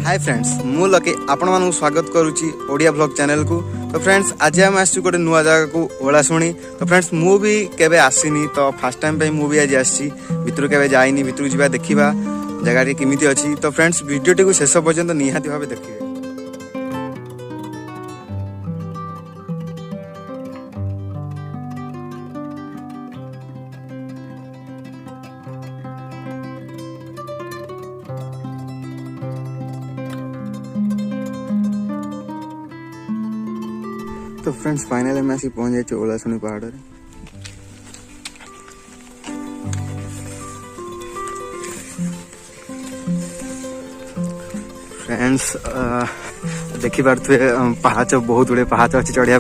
Hi friends मु lucky आपण मानू स्वागत करुच्ची ओडिया ब्लॉग चैनल को। तो फ्रेंड्स आज आम आसु गोटे नुआ जगह को ओलाशुणी। तो फ्रेंड्स मु भी केबे आसीनी तो फर्स्ट टाइम पे मु भी आज आसी भितर केबे जाइनी भितर जीवा देखिबा जगह केमिति अछि। तो फ्रेंड्स वीडियो को शेष पर्यंत निहाती भाबे देखिबे। तो फ्रेंड्स फाइनली मैं आसी पहुंच जाए ओलाशुणी पहाड़ रे। फ्रेंड्स देखि पारथुए पहाच बहुत गुड़े पहाच अच्छी चढ़िया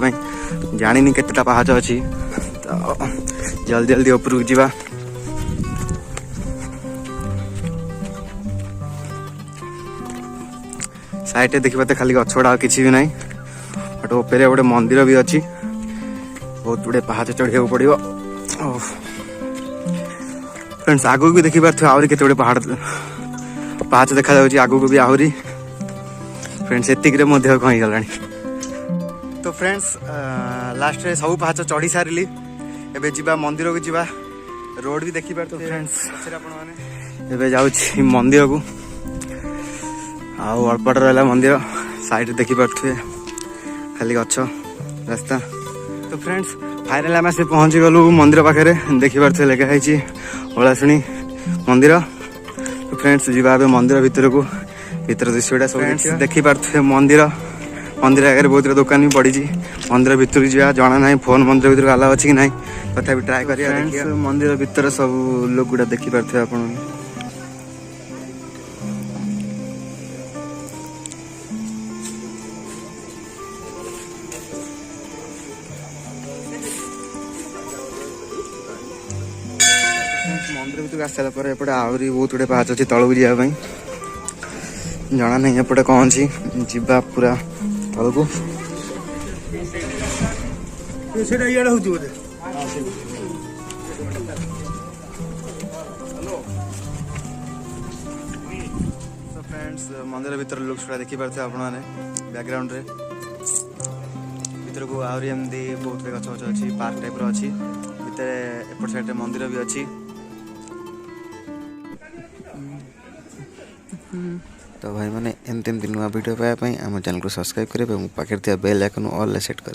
जानी केतेटा पहाच अच्छी। तो जल्दी जल्दी ऊपर जावा। साइड देखिए खाली गछड़ा किसी भी नहीं। बट ऊपर गोटे मंदिर भी अच्छी बहुत गुड़े पहाच चढ़िया पड़ो। फ्रेंड्स आगू भी देखी पार्थ आहरी केते पहाड़ पहाच देखा जाउची आगू को भी आहरी। फ्रेंड्स एतिक कहीं गला। तो फ्रेंड्स लास्ट रे सब पहाच चढ़ी सारी एबे जीवा मंदिर को जीवा रोड भी देखी पार्थ। फ्रेंड्स एबे जाउची मंदिर को आउ अल्पट रहा मंदिर साइड देखी पार्थे खाली गछ रास्ता। तो फ्रेंड्स फाइनल आम से पहुँच गलु मंदिर पाखे देखी पार्थे लेखा है ओलाशुणी मंदिर। तो फ्रेंड्स जीवा मंदिर भितर को भीतर दृश्यटा सब देखी पार्थे मंदिर मंदिर आगे बहुत दुकान भी पड़ी। मंदिर भितर जा जना ना फोन मंदिर भर आला अच्छी कि ना तथा ट्राए कर मंदिर भितर सब लोग गुड़ा देखी पार्थे आप। मंदिर भर आस सारा एपटे आहरी बहुत गुड़े पहाच अच्छी तलू जावाई जना नहीं एपटे कौन अच्छी जीवा पूरा तल को। तो फ्रेंड्स मंदिर भीतर लुक्स देखी पार्थे आप बैकग्राउंड रे भीतर को आहरी एमती बहुत गछ गछ अच्छी पार्क टाइप अच्छी भीतर एपट साइड मंदिर भी अच्छी। तो भाई मैंने एमती नुआ वीडियो पाइबापी आम चैनल को सब्सक्राइब करेंगे पाखे बेल आइकन ऑल सेट करेंगे।